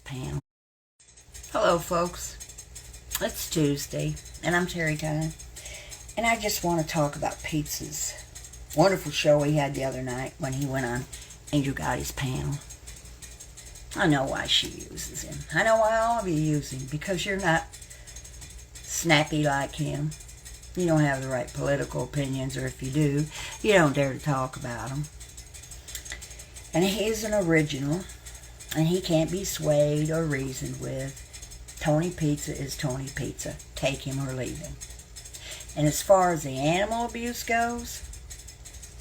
panel. Hello folks, it's Tuesday and I'm Terrietime, and I just want to talk about Pete's wonderful show he had the other night when he went on Angel Gotti's panel. I know why she uses him. I know why all of you use him, because you're not snappy like him. You don't have the right political opinions, or if you do, you don't dare to talk about them. And he's an original, and he can't be swayed or reasoned with. Tony Pizza is Tony Pizza. Take him or leave him. And as far as the animal abuse goes,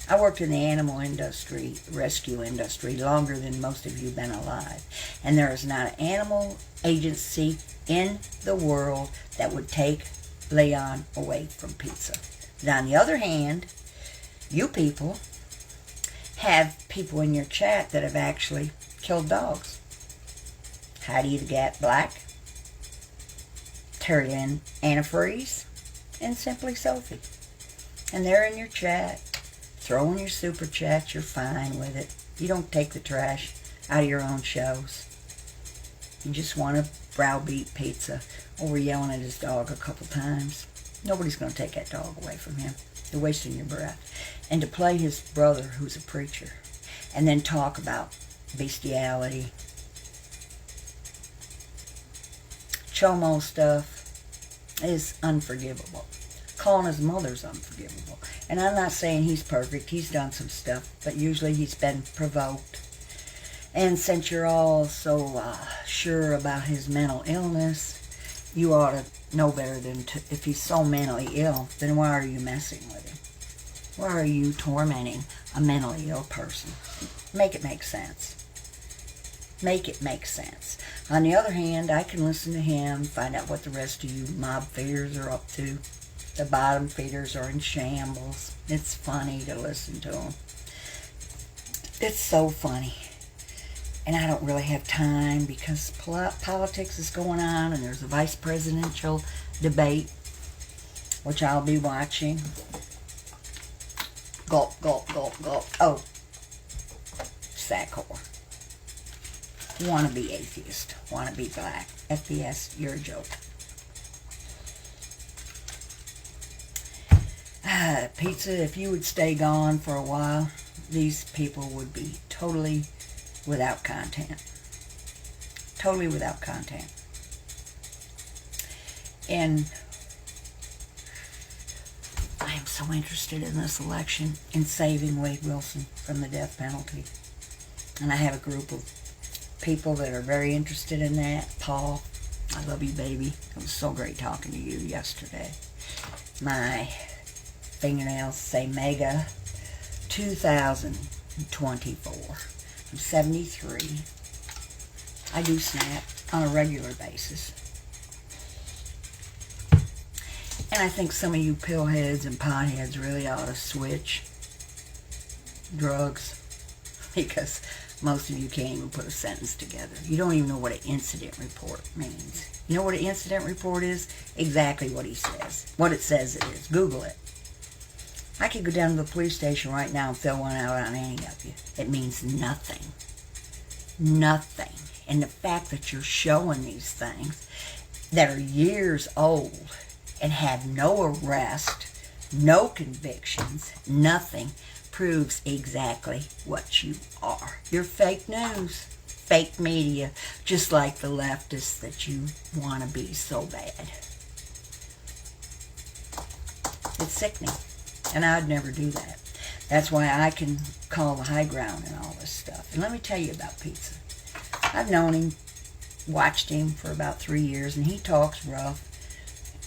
I worked in the animal industry, rescue industry, longer than most of you have been alive. And there is not an animal agency in the world that would take Leon away from Pizza. But on the other hand, you people have people in your chat that have actually killed dogs. Heidi the Gat Black, Terry Antifreeze, and Simply Sophie. And they're in your chat. Throw in your super chats. You're fine with it. You don't take the trash out of your own shows. You just want to browbeat Pizza over yelling at his dog a couple times. Nobody's going to take that dog away from him. You're wasting your breath. And to play his brother, who's a preacher, and then talk about bestiality, chomo stuff, is unforgivable. Calling his mother's unforgivable. And I'm not saying he's perfect. He's done some stuff, but usually he's been provoked. And since you're all so sure about his mental illness, you ought to know better than to, if he's so mentally ill, then why are you messing with him? Why are you tormenting a mentally ill person? Make it make sense. Make it make sense. On the other hand, I can listen to him, find out what the rest of you mob feeders are up to. The bottom feeders are in shambles. It's funny to listen to them. It's so funny. And I don't really have time because politics is going on, and there's a vice presidential debate, which I'll be watching. Gulp, gulp, gulp, gulp. Oh, sack whore. Wanna be atheist. Wanna be black. FBS, you're a joke. Pizza, if you would stay gone for a while, these people would be totally without content. Totally without content. And I am so interested in this election, in saving Wade Wilson from the death penalty. And I have a group of people that are very interested in that. Paul, I love you, baby. It was so great talking to you yesterday. My fingernails say Mega 2024. I'm 73. I do snap on a regular basis. And I think some of you pillheads and potheads really ought to switch drugs, because most of you can't even put a sentence together. You don't even know what an incident report means. You know what an incident report is? Exactly what he says. What it says it is. Google it. I could go down to the police station right now and fill one out on any of you. It means nothing. Nothing. And the fact that you're showing these things that are years old and have no arrest, no convictions, nothing, proves exactly what you are. You're fake news, fake media, just like the leftists that you want to be so bad. It's sickening. And I'd never do that. That's why I can call the high ground and all this stuff. And let me tell you about Pizza. I've known him, watched him for about 3 years, and he talks rough.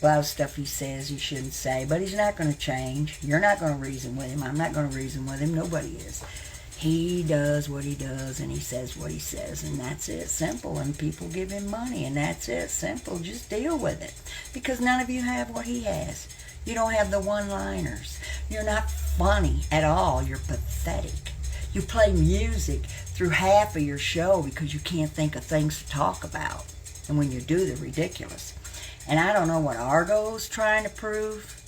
A lot of stuff he says he shouldn't say, but he's not going to change. You're not going to reason with him. I'm not going to reason with him. Nobody is. He does what he does, and he says what he says, and that's it. Simple. And people give him money, and that's it. Simple. Just deal with it. Because none of you have what he has. You don't have the one-liners. You're not funny at all. You're pathetic. You play music through half of your show because you can't think of things to talk about. And when you do, they're ridiculous. And I don't know what Argo's trying to prove,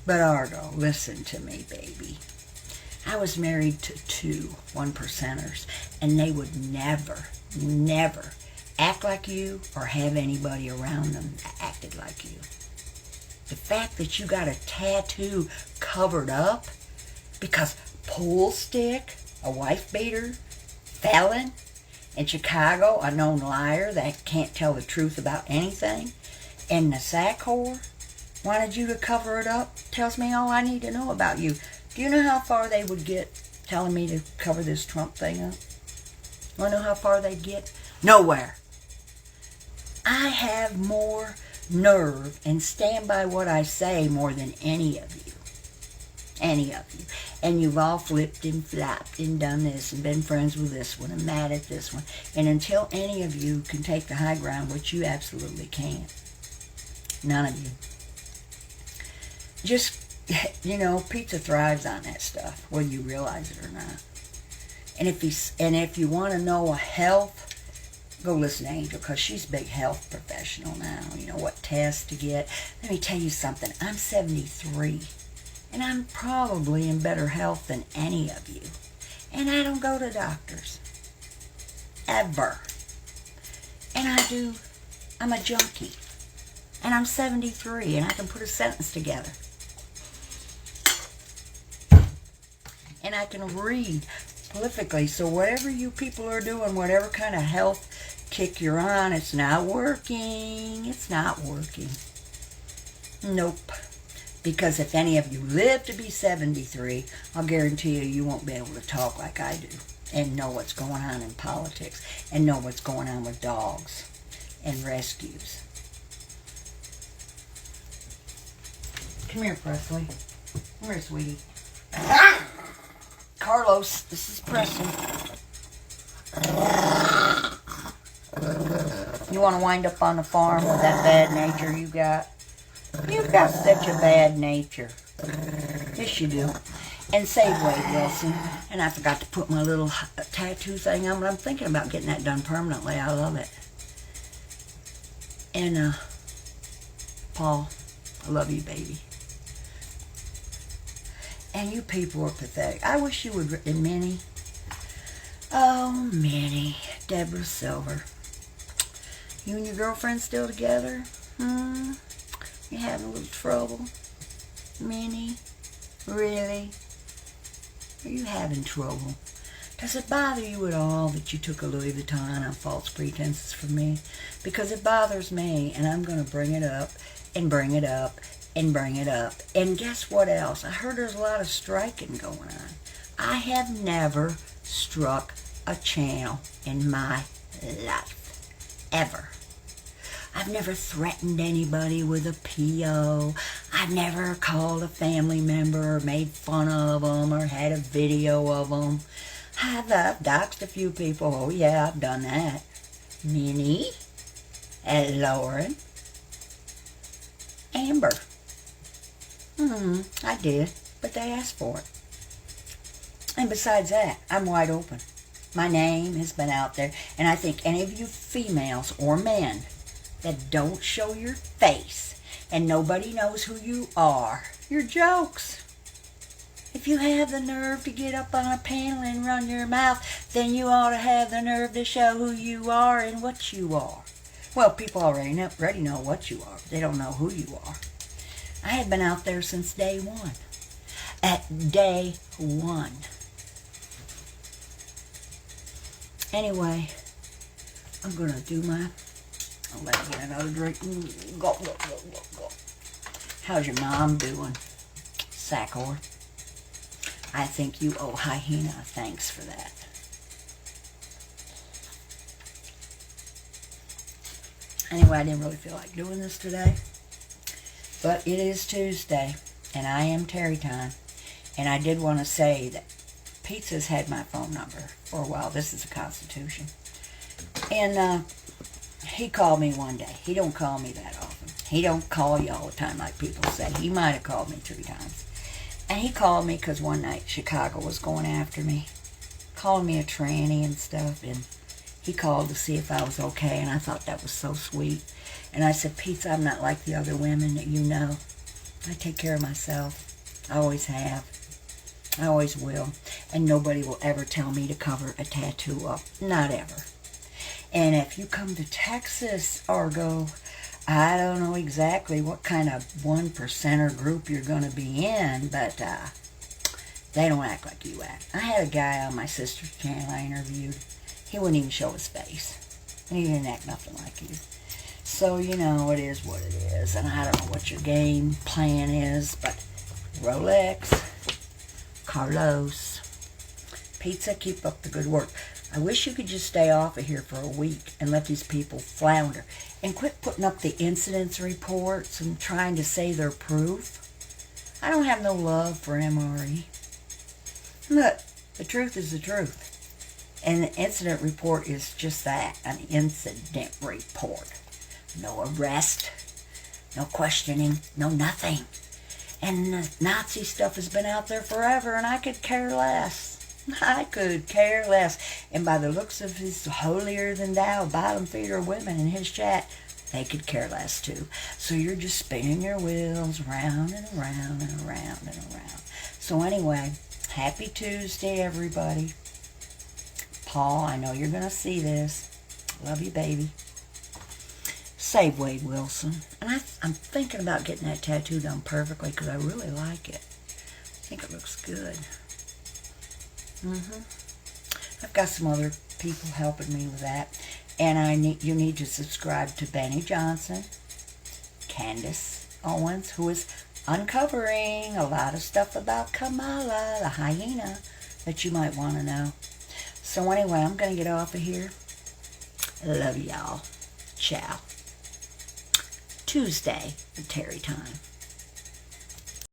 but Argo, listen to me, baby. I was married to two 1%ers, and they would never, act like you or have anybody around them that acted like you. The fact that you got a tattoo covered up because pool stick, a wife beater, felon, in Chicago, a known liar that can't tell the truth about anything, and the sack whore wanted you to cover it up, tells me all I need to know about you. Do you know how far they would get telling me to cover this Trump thing up? Want to know how far they'd get? Nowhere. I have more nerve and stand by what I say more than any of you. Any of you. And you've all flipped and flopped and done this and been friends with this one and mad at this one. And until any of you can take the high ground, which you absolutely can't. None of you. Just, pizza thrives on that stuff, whether you realize it or not. And if you want to know health, go listen to Angel, because she's a big health professional now. You know what tests to get. Let me tell you something. I'm 73, and I'm probably in better health than any of you. And I don't go to doctors. Ever. And I'm a junkie. And I'm 73, and I can put a sentence together. And I can read prolifically. So whatever you people are doing, whatever kind of health kick you're on, it's not working. It's not working. Nope. Because if any of you live to be 73, I'll guarantee you won't be able to talk like I do and know what's going on in politics and know what's going on with dogs and rescues. Come here, Presley. Come here, sweetie. Carlos, this is Presley. You want to wind up on the farm with that bad nature you got? You've got such a bad nature. Yes, you do. And save Wade Wilson. And I forgot to put my little tattoo thing on, but I'm thinking about getting that done permanently. I love it. And, Paul, I love you, baby. And you people are pathetic. I wish you would, and Minnie. Oh, Minnie. Deborah Silver. You and your girlfriend still together? You having a little trouble? Minnie? Really? Are you having trouble? Does it bother you at all that you took a Louis Vuitton on false pretenses for me? Because it bothers me, and I'm going to bring it up, and bring it up, and bring it up. And guess what else? I heard there's a lot of striking going on. I have never struck a channel in my life. Ever. I've never threatened anybody with a PO. I've never called a family member or made fun of them or had a video of them. I've doxed a few people. Oh, yeah, I've done that. Minnie, and Lauren, Amber. I did, but they asked for it. And besides that, I'm wide open. My name has been out there, and I think any of you females or men that don't show your face and nobody knows who you are, you're jokes. If you have the nerve to get up on a panel and run your mouth, then you ought to have the nerve to show who you are and what you are. Well, people already know what you are. They don't know who you are. I have been out there since day one. At day one. Anyway, I'm going to do I'll let you get another drink. Go. How's your mom doing, sack whore? I think you owe Hyena thanks for that. Anyway, I didn't really feel like doing this today. But it is Tuesday, and I am Terrietime. And I did want to say that Pizza's had my phone number for a while. This is the Constitution. And he called me one day. He don't call me that often. He don't call you all the time like people say. He might have called me 3 times. And he called me because one night Chicago was going after me. Calling me a tranny and stuff. And he called to see if I was okay. And I thought that was so sweet. And I said, Pizza, I'm not like the other women that you know. I take care of myself. I always have. I always will. And nobody will ever tell me to cover a tattoo up. Not ever. And if you come to Texas, Argo, I don't know exactly what kind of 1%er group you're going to be in, but they don't act like you act. I had a guy on my sister's channel I interviewed. He wouldn't even show his face. And he didn't act nothing like you. So, you know, it is what it is. And I don't know what your game plan is, but Rolex, Carlos, Pizza, keep up the good work. I wish you could just stay off of here for a week and let these people flounder. And quit putting up the incidents reports and trying to say they're proof. I don't have no love for MRE. Look, the truth is the truth. And the incident report is just that, an incident report. No arrest, no questioning, no nothing. And the Nazi stuff has been out there forever, and I could care less. I could care less. And by the looks of his holier-than-thou bottom-feeder women in his chat, they could care less too. So you're just spinning your wheels round and around and around and around. So anyway, happy Tuesday, everybody. Paul, I know you're going to see this. Love you, baby. Save Wade Wilson. And I'm thinking about getting that tattoo done perfectly because I really like it. I think it looks good. I've got some other people helping me with that. And you need to subscribe to Benny Johnson, Candace Owens, who is uncovering a lot of stuff about Kamala, the hyena, that you might want to know. So anyway, I'm going to get off of here. Love y'all. Ciao. Tuesday, the Terrietime.